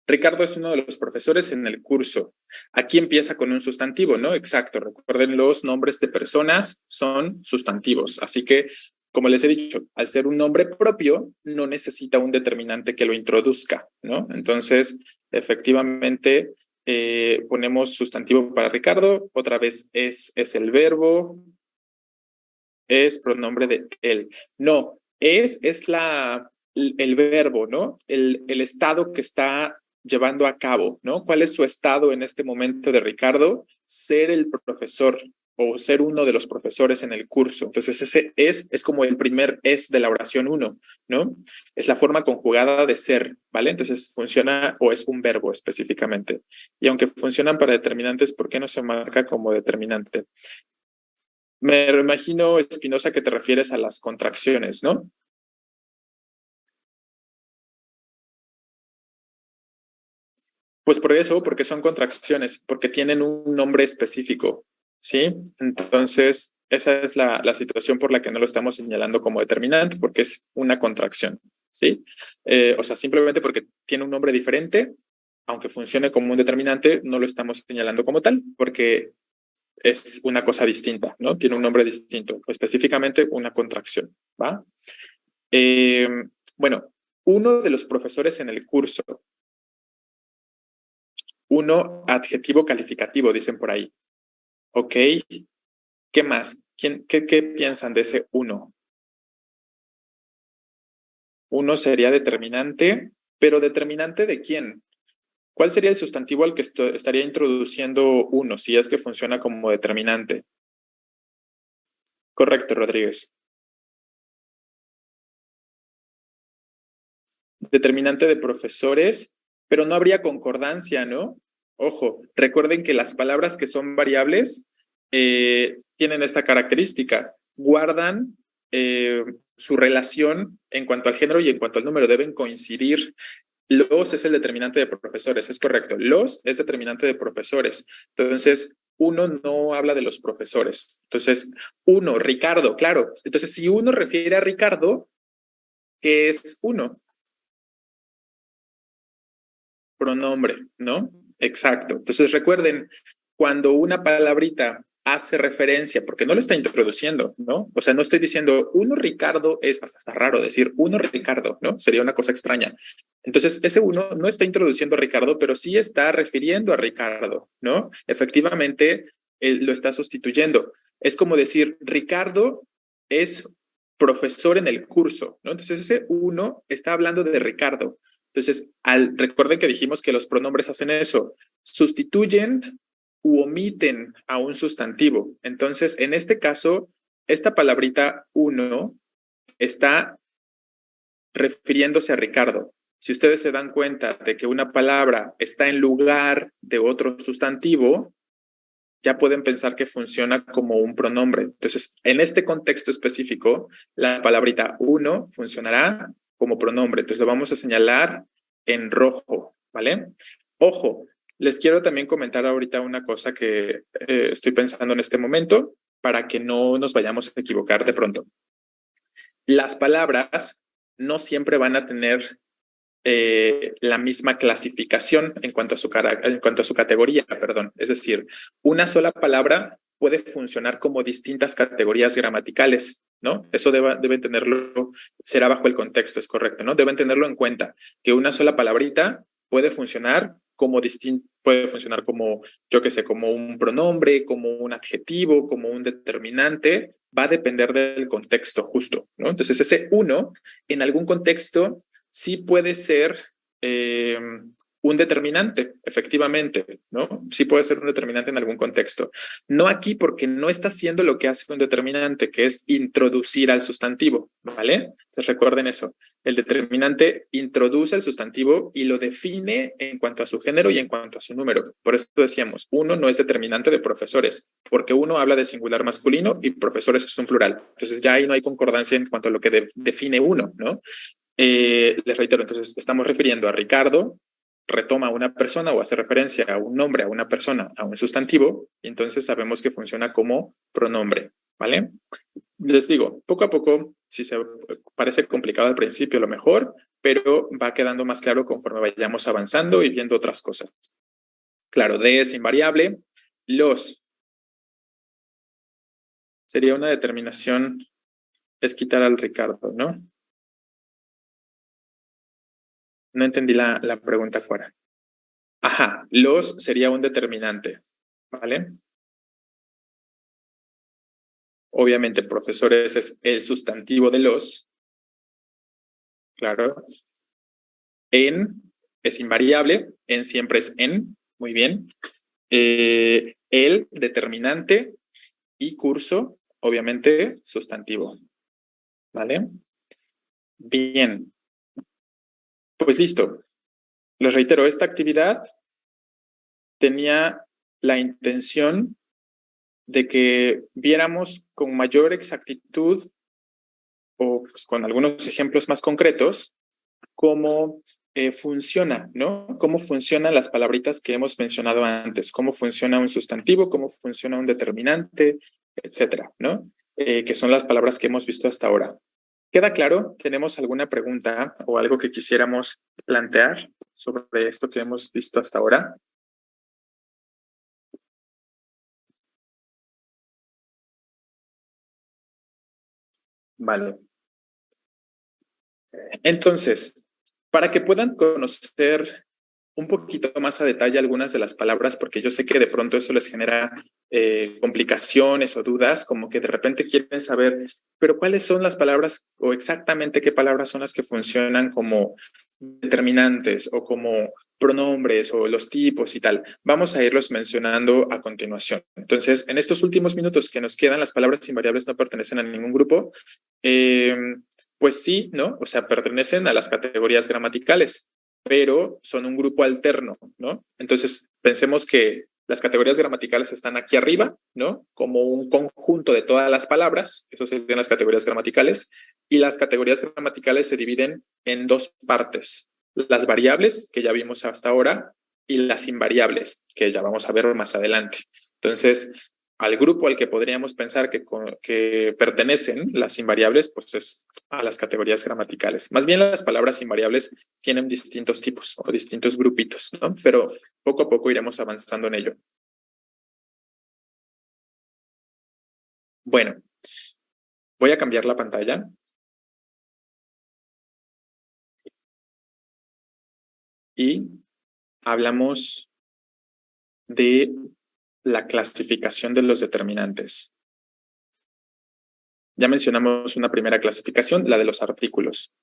Ricardo es uno de los profesores en el curso. Aquí empieza con un sustantivo, ¿no? Exacto. Recuerden, los nombres de personas son sustantivos. Así que, como les he dicho, al ser un nombre propio, no necesita un determinante que lo introduzca, ¿no? Entonces, efectivamente, ponemos sustantivo para Ricardo. Otra vez es el verbo, es pronombre de él. No, es el verbo, ¿no? El estado que está llevando a cabo, ¿no? ¿Cuál es su estado en este momento de Ricardo? Ser el profesor o ser uno de los profesores en el curso. Entonces, ese es como el primer es de la oración uno, ¿no? Es la forma conjugada de ser, ¿vale? Entonces, funciona o es un verbo específicamente. Y aunque funcionan para determinantes, ¿por qué no se marca como determinante? Me imagino, Espinosa, que te refieres a las contracciones, ¿no? Pues por eso, porque son contracciones, porque tienen un nombre específico, ¿sí? Entonces, esa es la situación por la que no lo estamos señalando como determinante, porque es una contracción, ¿sí? O sea, simplemente porque tiene un nombre diferente, aunque funcione como un determinante, no lo estamos señalando como tal, porque es una cosa distinta, ¿no? Tiene un nombre distinto, específicamente una contracción, ¿va? Eh, bueno, uno de los profesores en el curso. Uno, adjetivo calificativo, dicen por ahí. Ok. ¿Qué más? ¿Qué piensan de ese uno? Uno sería determinante, pero ¿determinante de quién? ¿Cuál sería el sustantivo al que estaría introduciendo uno, si es que funciona como determinante? Correcto, Rodríguez. Determinante de profesores, pero no habría concordancia, ¿no? Ojo, recuerden que las palabras que son variables tienen esta característica, guardan su relación en cuanto al género y en cuanto al número, deben coincidir. Los es el determinante de profesores, es correcto. Los es determinante de profesores. Entonces, uno no habla de los profesores. Entonces, uno, Ricardo, claro. Entonces, si uno refiere a Ricardo, ¿qué es uno? Pronombre, ¿no? Exacto. Entonces recuerden, cuando una palabrita hace referencia, porque no lo está introduciendo, ¿no? O sea, no estoy diciendo uno Ricardo, es hasta está raro decir uno Ricardo, ¿no? Sería una cosa extraña. Entonces, ese uno no está introduciendo a Ricardo, pero sí está refiriendo a Ricardo, ¿no? Efectivamente, lo está sustituyendo. Es como decir, Ricardo es profesor en el curso, ¿no? Entonces, ese uno está hablando de Ricardo. Entonces, recuerden que dijimos que los pronombres hacen eso, sustituyen u omiten a un sustantivo. Entonces, en este caso, esta palabrita uno está refiriéndose a Ricardo. Si ustedes se dan cuenta de que una palabra está en lugar de otro sustantivo, ya pueden pensar que funciona como un pronombre. Entonces, en este contexto específico, la palabrita uno funcionará como pronombre. Entonces, lo vamos a señalar en rojo, ¿vale? Ojo, les quiero también comentar ahorita una cosa que estoy pensando en este momento para que no nos vayamos a equivocar de pronto. Las palabras no siempre van a tener la misma clasificación en cuanto a su categoría, perdón. Es decir, una sola palabra puede funcionar como distintas categorías gramaticales, ¿no? Eso deben tenerlo, será bajo el contexto, es correcto, ¿no? Deben tenerlo en cuenta, que una sola palabrita puede funcionar como puede funcionar como, yo qué sé, como un pronombre, como un adjetivo, como un determinante, va a depender del contexto justo, ¿no? Entonces, ese uno, en algún contexto, sí puede ser un determinante, efectivamente, ¿no? Sí puede ser un determinante en algún contexto. No aquí porque no está haciendo lo que hace un determinante, que es introducir al sustantivo, ¿vale? Entonces recuerden eso. El determinante introduce el sustantivo y lo define en cuanto a su género y en cuanto a su número. Por eso decíamos, uno no es determinante de profesores, porque uno habla de singular masculino y profesores es un plural. Entonces ya ahí no hay concordancia en cuanto a lo que define uno, ¿no? Les reitero, entonces estamos refiriendo a Ricardo, retoma a una persona o hace referencia a un nombre, a una persona, a un sustantivo, y entonces sabemos que funciona como pronombre, ¿vale? Les digo, poco a poco, si se parece complicado al principio, lo mejor, pero va quedando más claro conforme vayamos avanzando y viendo otras cosas. Claro, D es invariable, los sería una determinación, es quitar al Ricardo, ¿no? No entendí la pregunta fuera. Ajá, los sería un determinante, ¿vale? Obviamente, profesores es el sustantivo de los, claro. En es invariable, en siempre es en, muy bien. El determinante y curso, obviamente, sustantivo, ¿vale? Bien, pues listo. Les reitero, esta actividad tenía la intención de que viéramos con mayor exactitud o pues, con algunos ejemplos más concretos cómo funciona, ¿no? Cómo funcionan las palabritas que hemos mencionado antes, cómo funciona un sustantivo, cómo funciona un determinante, etcétera, ¿no? Que son las palabras que hemos visto hasta ahora. ¿Queda claro? ¿Tenemos alguna pregunta o algo que quisiéramos plantear sobre esto que hemos visto hasta ahora? Vale. Entonces, Para que puedan conocer un poquito más a detalle algunas de las palabras, porque yo sé que de pronto eso les genera complicaciones o dudas, como que de repente quieren saber, pero ¿cuáles son las palabras o exactamente qué palabras son las que funcionan como determinantes o como pronombres o los tipos y tal? Vamos a irlos mencionando a continuación. Entonces, en estos últimos minutos que nos quedan, las palabras invariables no pertenecen a ningún grupo. Pues sí, ¿no? O sea, pertenecen a las categorías gramaticales, pero son un grupo alterno, ¿no? Entonces, pensemos que las categorías gramaticales están aquí arriba, ¿no? Como un conjunto de todas las palabras, eso serían las categorías gramaticales, y las categorías gramaticales se dividen en dos partes, las variables, que ya vimos hasta ahora, y las invariables, que ya vamos a ver más adelante. Entonces, al grupo al que podríamos pensar que pertenecen las invariables, pues es a las categorías gramaticales. Más bien las palabras invariables tienen distintos tipos o distintos grupitos, ¿no? Pero poco a poco iremos avanzando en ello. Bueno, voy a cambiar la pantalla. Y hablamos de la clasificación de los determinantes. Ya mencionamos una primera clasificación, la de los artículos.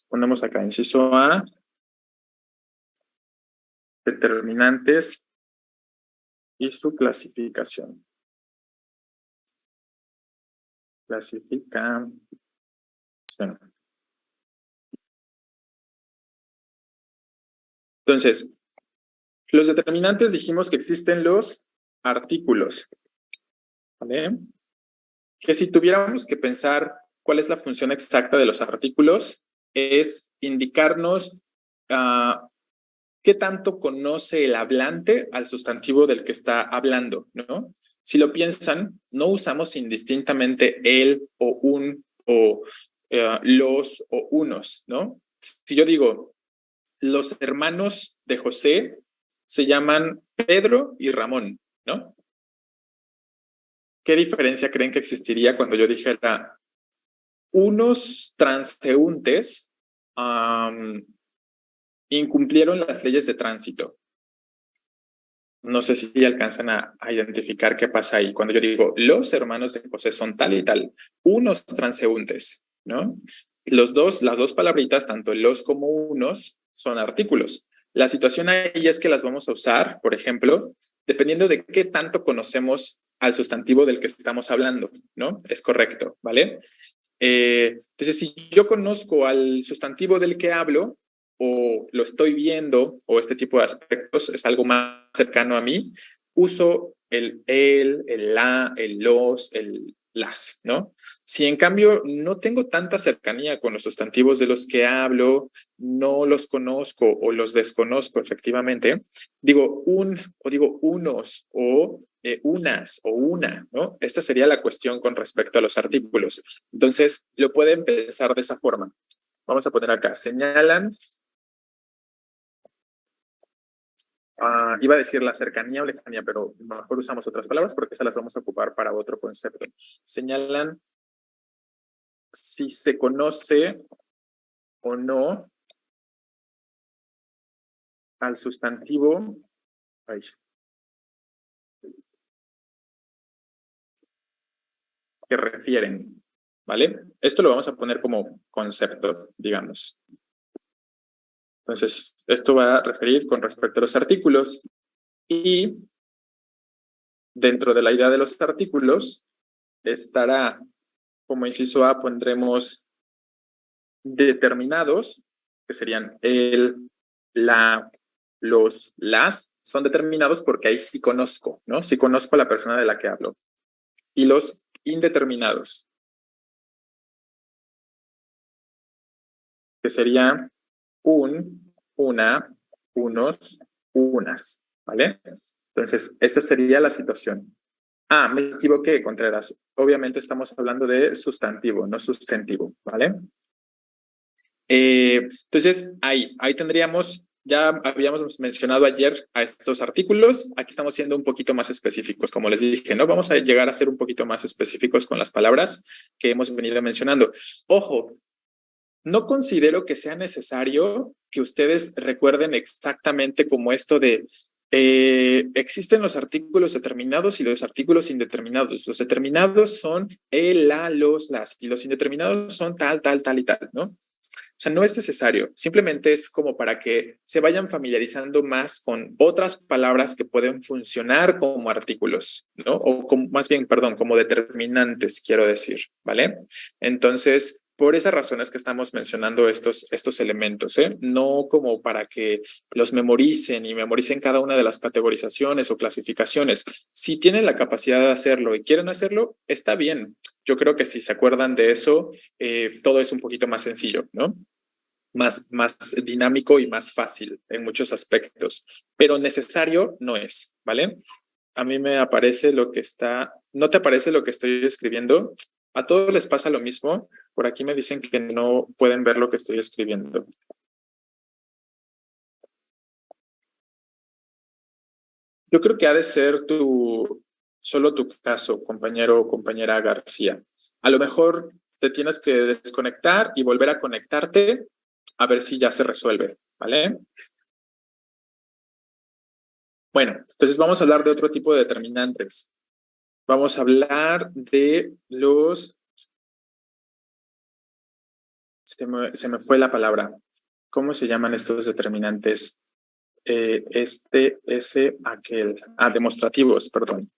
Ponemos acá, inciso A, determinantes y su clasificación. Clasificación. Entonces, los determinantes dijimos que existen los artículos, ¿vale? Que si tuviéramos que pensar cuál es la función exacta de los artículos, es indicarnos qué tanto conoce el hablante al sustantivo del que está hablando, ¿no? Si lo piensan, no usamos indistintamente él o un o los o unos, ¿no? Si yo digo, los hermanos de José se llaman Pedro y Ramón, ¿no? ¿Qué diferencia creen que existiría cuando yo dijera unos transeúntes incumplieron las leyes de tránsito? No sé si alcanzan a identificar qué pasa ahí. Cuando yo digo, los hermanos de José son tal y tal, unos transeúntes, ¿no? Las dos palabritas, tanto los como unos, son artículos. La situación ahí es que las vamos a usar, por ejemplo, dependiendo de qué tanto conocemos al sustantivo del que estamos hablando, ¿no? Es correcto, ¿vale? Entonces, si yo conozco al sustantivo del que hablo, o lo estoy viendo, o este tipo de aspectos es algo más cercano a mí, uso el la, el los, el las, ¿no? Si en cambio no tengo tanta cercanía con los sustantivos de los que hablo, no los conozco o los desconozco efectivamente, digo un o digo unos o unas o una, ¿no? Esta sería la cuestión con respecto a los artículos. Entonces, lo pueden pensar de esa forma. Vamos a poner acá, señalan, iba a decir la cercanía o lejanía, pero mejor usamos otras palabras porque esas las vamos a ocupar para otro concepto. Señalan si se conoce o no al sustantivo que refieren, ¿vale? Esto lo vamos a poner como concepto, digamos. Entonces, esto va a referir con respecto a los artículos y dentro de la idea de los artículos estará, como inciso A, pondremos determinados, que serían el, la, los, las, son determinados porque ahí sí conozco, ¿no? Sí conozco a la persona de la que hablo. Y los indeterminados, que serían un, una, unos, unas, ¿vale? Entonces, esta sería la situación. Me equivoqué, Contreras. Obviamente estamos hablando de sustantivo, no sustantivo, ¿vale? Entonces, ahí tendríamos ya habíamos mencionado ayer a estos artículos, aquí estamos siendo un poquito más específicos, como les dije, ¿no? Vamos a llegar a ser un poquito más específicos con las palabras que hemos venido mencionando. Ojo, no considero que sea necesario que ustedes recuerden exactamente como esto de existen los artículos determinados y los artículos indeterminados. Los determinados son el, la, los, las, y los indeterminados son tal, tal, tal y tal, ¿no? O sea, no es necesario, simplemente es como para que se vayan familiarizando más con otras palabras que pueden funcionar como artículos, ¿no? O como, más bien, perdón, como determinantes, quiero decir, ¿vale? Entonces, por esas razones que estamos mencionando estos elementos, ¿eh? No como para que los memoricen y memoricen cada una de las categorizaciones o clasificaciones. Si tienen la capacidad de hacerlo y quieren hacerlo, está bien. Yo creo que si se acuerdan de eso, todo es un poquito más sencillo, ¿no? Más dinámico y más fácil en muchos aspectos, pero necesario no es, ¿vale? A mí me aparece lo que está, ¿no te aparece lo que estoy escribiendo? A todos les pasa lo mismo. Por aquí me dicen que no pueden ver lo que estoy escribiendo. Yo creo que ha de ser solo tu caso, compañero o compañera García. A lo mejor te tienes que desconectar y volver a conectarte a ver si ya se resuelve, ¿vale? Bueno, entonces vamos a hablar de otro tipo de determinantes. Vamos a hablar de los... Se me fue la palabra. ¿Cómo se llaman estos determinantes? Ese, aquel. Ah, demostrativos, perdón.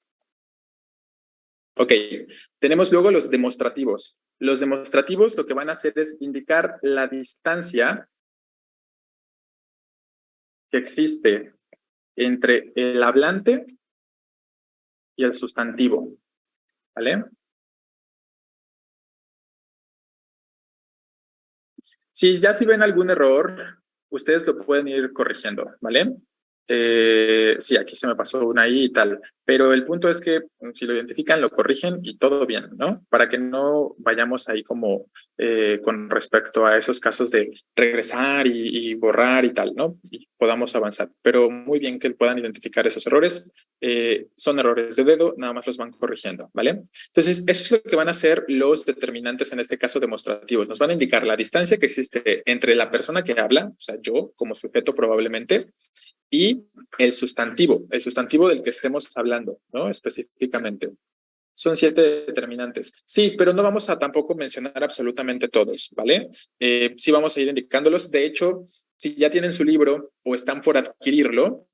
Ok, tenemos luego los demostrativos. Los demostrativos lo que van a hacer es indicar la distancia que existe entre el hablante y el sustantivo, ¿vale? Si ven algún error, ustedes lo pueden ir corrigiendo, ¿vale? Sí, aquí se me pasó una I y tal, pero el punto es que si lo identifican, lo corrigen y todo bien, ¿no? Para que no vayamos ahí como con respecto a esos casos de regresar y borrar y tal, ¿no? Y podamos avanzar. Pero muy bien que puedan identificar esos errores. Son errores de dedo, nada más los van corrigiendo, ¿vale? Entonces, eso es lo que van a hacer los determinantes, en este caso demostrativos. Nos van a indicar la distancia que existe entre la persona que habla, o sea, yo como sujeto probablemente, y el sustantivo del que estemos hablando, ¿no? Específicamente. Son 7 determinantes. Sí, pero no vamos a tampoco mencionar absolutamente todos, ¿vale? Sí vamos a ir indicándolos. De hecho, si ya tienen su libro o están por adquirirlo,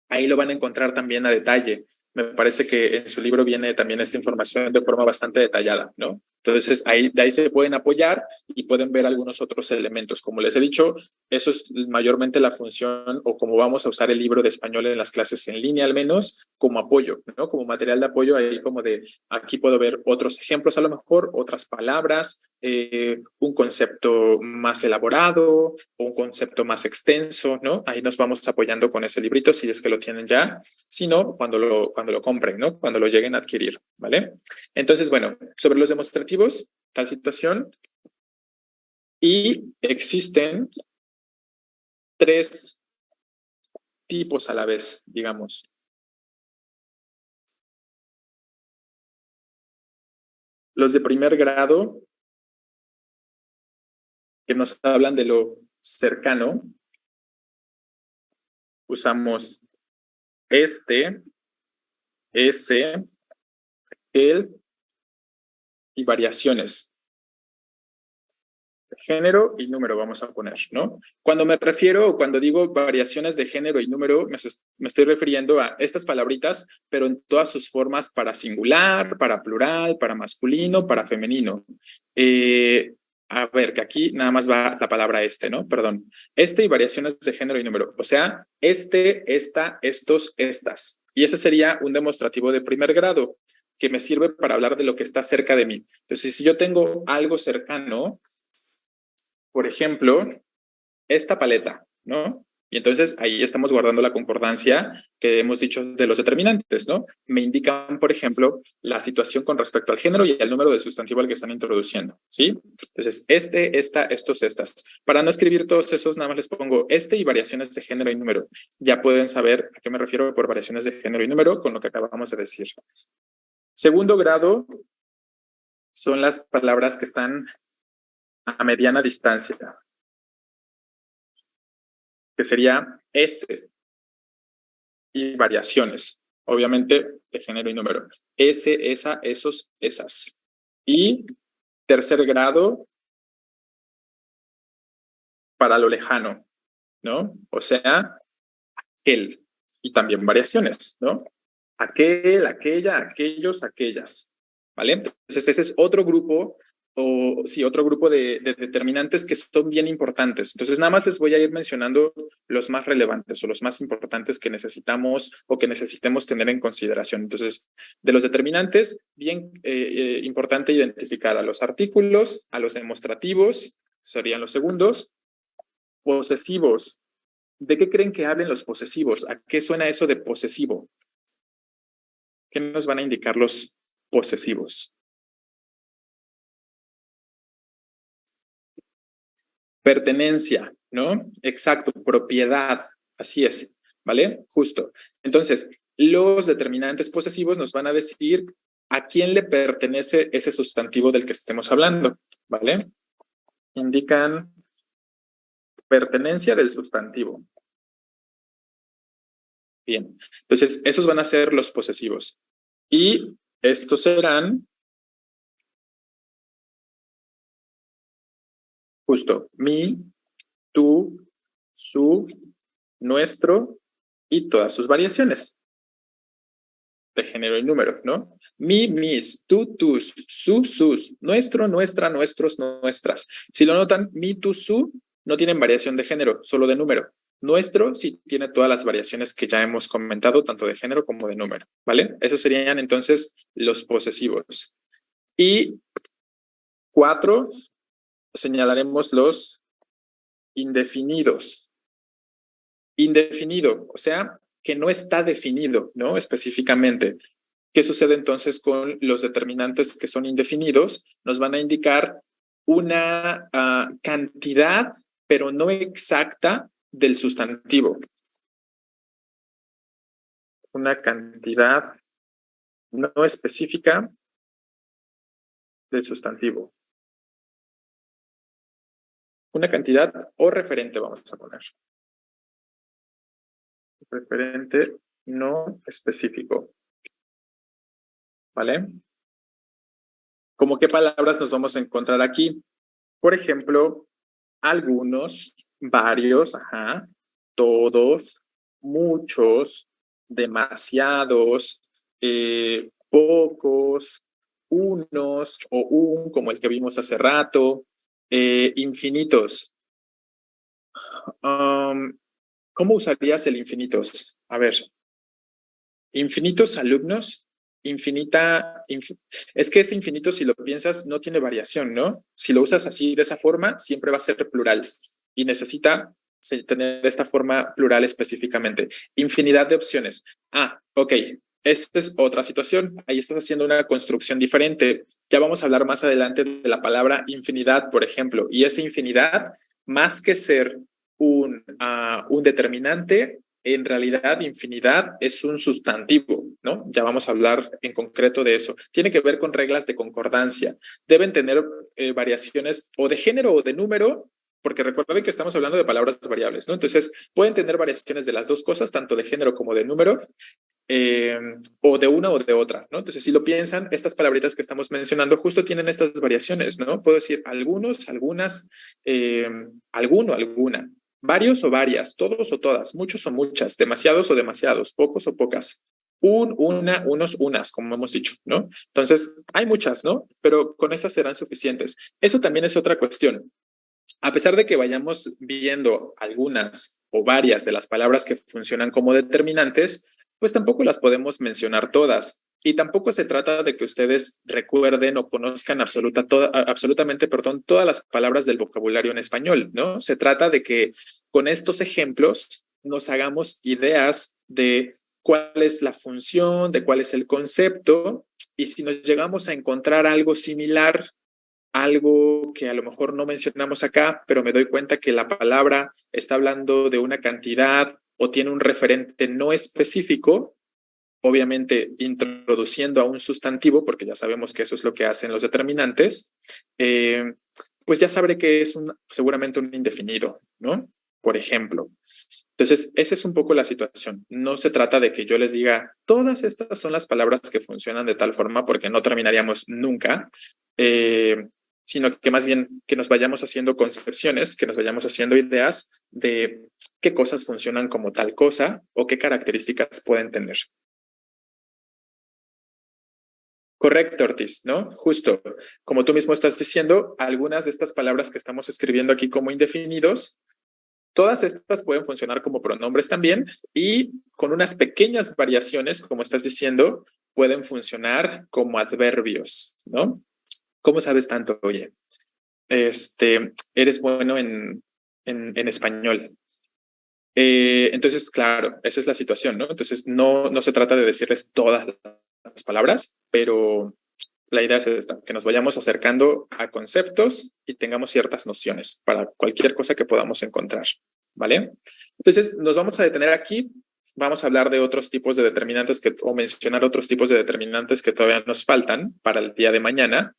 ahí lo van a encontrar también a detalle. Me parece que en su libro viene también esta información de forma bastante detallada, ¿no? Entonces, de ahí se pueden apoyar y pueden ver algunos otros elementos. Como les he dicho, eso es mayormente la función o cómo vamos a usar el libro de español en las clases en línea, al menos como apoyo, ¿no? Como material de apoyo, ahí como de, aquí puedo ver otros ejemplos, a lo mejor, otras palabras, un concepto más elaborado o un concepto más extenso, ¿no? Ahí nos vamos apoyando con ese librito si es que lo tienen ya, si no, cuando lo compren, ¿no? Cuando lo lleguen a adquirir, ¿vale? Entonces, bueno, sobre los demostrativos, tal situación, y existen 3 tipos a la vez, digamos. Los de primer grado, que nos hablan de lo cercano, usamos este, ese, el y variaciones. Género y número vamos a poner, ¿no? Cuando me refiero o cuando digo variaciones de género y número, me estoy refiriendo a estas palabritas, pero en todas sus formas para singular, para plural, para masculino, para femenino. A ver, que aquí nada más va la palabra este, ¿no? Perdón. Este y variaciones de género y número. O sea, este, esta, estos, estas. Y ese sería un demostrativo de primer grado que me sirve para hablar de lo que está cerca de mí. Entonces, si yo tengo algo cercano, por ejemplo, esta paleta, ¿no? Y entonces ahí estamos guardando la concordancia que hemos dicho de los determinantes, ¿no? Me indican, por ejemplo, la situación con respecto al género y al número del sustantivo al que están introduciendo, ¿sí? Entonces, esta, estos, estas. Para no escribir todos esos, nada más les pongo y variaciones de género y número. Ya pueden saber a qué me refiero por variaciones de género y número con lo que acabamos de decir. Segundo grado son las palabras que están a mediana distancia, que sería S y variaciones, obviamente de género y número. Ese, esa, esos, esas. Y tercer grado para lo lejano, ¿no? O sea, aquel. Y también variaciones, ¿no? Aquel, aquella, aquellos, aquellas. ¿Vale? Entonces ese es otro grupo, o sí, otro grupo de determinantes que son bien importantes. Entonces nada más les voy a ir mencionando los más relevantes o los más importantes que necesitamos o que necesitemos tener en consideración. Entonces, de los determinantes, bien importante identificar a los artículos, a los demostrativos, serían los segundos, posesivos. ¿De qué creen que hablen los posesivos? ¿A qué suena eso de posesivo? ¿Qué nos van a indicar los posesivos? Pertenencia, ¿no? Exacto, propiedad, así es, ¿vale? Justo. Entonces, los determinantes posesivos nos van a decir a quién le pertenece ese sustantivo del que estemos hablando, ¿vale? Indican pertenencia del sustantivo. Bien, entonces esos van a ser los posesivos. Y estos serán justo mi, tú, su, nuestro y todas sus variaciones de género y número, ¿no? Mi, mis, tú, tus, su, sus, nuestro, nuestra, nuestros, nuestras. Si lo notan, mi, tú, su no tienen variación de género, solo de número. Nuestro sí tiene todas las variaciones que ya hemos comentado, tanto de género como de número, ¿vale? Esos serían entonces los posesivos. Y 4, señalaremos los indefinidos. Indefinido, o sea, que no está definido, ¿no? Específicamente. ¿Qué sucede entonces con los determinantes que son indefinidos? Nos van a indicar una cantidad, pero no exacta del sustantivo. Una cantidad no específica del sustantivo. Una cantidad o referente, vamos a poner. Referente no específico. ¿Vale? ¿Cómo qué palabras nos vamos a encontrar aquí? Por ejemplo, algunos, varios, ajá, todos, muchos, demasiados, pocos, unos o un, como el que vimos hace rato, infinitos. ¿Cómo usarías el infinitos? A ver, infinitos alumnos, es que ese infinito, si lo piensas, no tiene variación, ¿no? Si lo usas así, de esa forma, siempre va a ser plural y necesita tener esta forma plural específicamente. Infinidad de opciones. Ok. Esta es otra situación. Ahí estás haciendo una construcción diferente. Ya vamos a hablar más adelante de la palabra infinidad, por ejemplo. Y esa infinidad, más que ser un determinante, en realidad infinidad es un sustantivo, ¿no? Ya vamos a hablar en concreto de eso. Tiene que ver con reglas de concordancia. Deben tener variaciones o de género o de número, porque recuerden que estamos hablando de palabras variables, ¿no? Entonces, pueden tener variaciones de las dos cosas, tanto de género como de número, o de una o de otra, ¿no? Entonces, si lo piensan, estas palabritas que estamos mencionando justo tienen estas variaciones, ¿no? Puedo decir algunos, algunas, alguno, alguna. Varios o varias, todos o todas, muchos o muchas, demasiados o demasiados, pocos o pocas, una, unos, unas, como hemos dicho, ¿no? Entonces, hay muchas, ¿no? Pero con esas serán suficientes. Eso también es otra cuestión. A pesar de que vayamos viendo algunas o varias de las palabras que funcionan como determinantes, pues tampoco las podemos mencionar todas. Y tampoco se trata de que ustedes recuerden o conozcan absolutamente, todas las palabras del vocabulario en español, ¿no? Se trata de que con estos ejemplos nos hagamos ideas de cuál es la función, de cuál es el concepto, y si nos llegamos a encontrar algo similar, algo que a lo mejor no mencionamos acá, pero me doy cuenta que la palabra está hablando de una cantidad o tiene un referente no específico, obviamente introduciendo a un sustantivo, porque ya sabemos que eso es lo que hacen los determinantes, pues ya sabré que es seguramente un indefinido, ¿no? Por ejemplo. Entonces, esa es un poco la situación. No se trata de que yo les diga, todas estas son las palabras que funcionan de tal forma, porque no terminaríamos nunca, sino que más bien que nos vayamos haciendo concepciones, que nos vayamos haciendo ideas de qué cosas funcionan como tal cosa o qué características pueden tener. Correcto, Ortiz, ¿no? Justo, como tú mismo estás diciendo, algunas de estas palabras que estamos escribiendo aquí como indefinidos, todas estas pueden funcionar como pronombres también y con unas pequeñas variaciones, como estás diciendo, pueden funcionar como adverbios, ¿no? ¿Cómo sabes tanto, oye? Eres bueno en español. Entonces, claro, esa es la situación, ¿no? Entonces, no se trata de decirles todas las palabras, pero la idea es esta, que nos vayamos acercando a conceptos y tengamos ciertas nociones para cualquier cosa que podamos encontrar, ¿vale? Entonces, nos vamos a detener aquí. Vamos a hablar de otros tipos de determinantes o mencionar otros tipos de determinantes que todavía nos faltan para el día de mañana.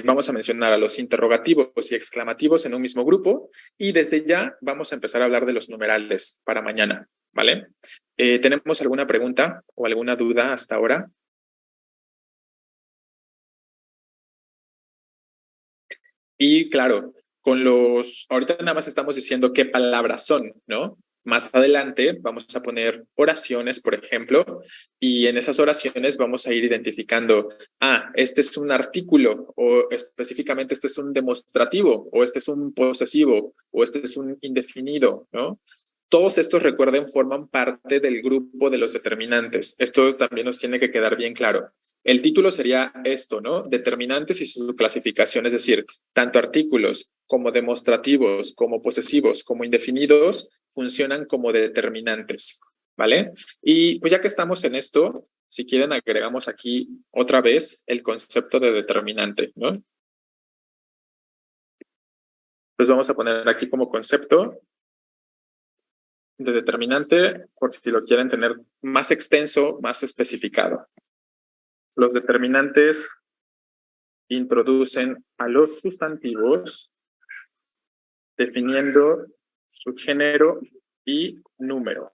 Vamos a mencionar a los interrogativos y exclamativos en un mismo grupo y desde ya vamos a empezar a hablar de los numerales para mañana, ¿vale? ¿Tenemos alguna pregunta o alguna duda hasta ahora? Y claro, ahorita nada más estamos diciendo qué palabras son, ¿no? Más adelante vamos a poner oraciones, por ejemplo, y en esas oraciones vamos a ir identificando, este es un artículo, o específicamente este es un demostrativo, o este es un posesivo, o este es un indefinido, ¿no? Todos estos, recuerden, forman parte del grupo de los determinantes. Esto también nos tiene que quedar bien claro. El título sería esto, ¿no? Determinantes y su clasificación, es decir, tanto artículos como demostrativos, como posesivos, como indefinidos, funcionan como determinantes, ¿vale? Y pues ya que estamos en esto, si quieren agregamos aquí otra vez el concepto de determinante, ¿no? Pues vamos a poner aquí como concepto de determinante, por si lo quieren tener más extenso, más especificado. Los determinantes introducen a los sustantivos definiendo su género y número,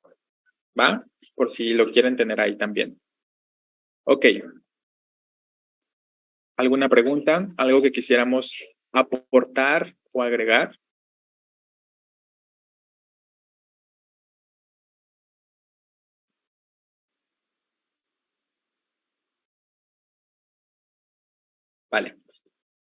¿va? Por si lo quieren tener ahí también. Ok. ¿Alguna pregunta? ¿Algo que quisiéramos aportar o agregar? Vale.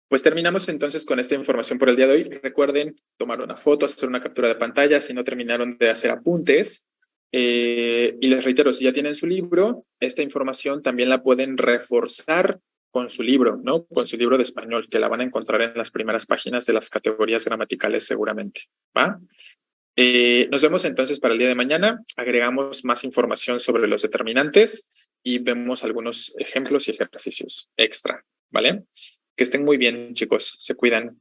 Pues terminamos entonces con esta información por el día de hoy. Recuerden tomar una foto, hacer una captura de pantalla si no terminaron de hacer apuntes. Y les reitero, si ya tienen su libro, esta información también la pueden reforzar con su libro, ¿no? Con su libro de español, que la van a encontrar en las primeras páginas de las categorías gramaticales seguramente, ¿va? Nos vemos entonces para el día de mañana. Agregamos más información sobre los determinantes y vemos algunos ejemplos y ejercicios extra, ¿vale? Que estén muy bien, chicos. Se cuidan.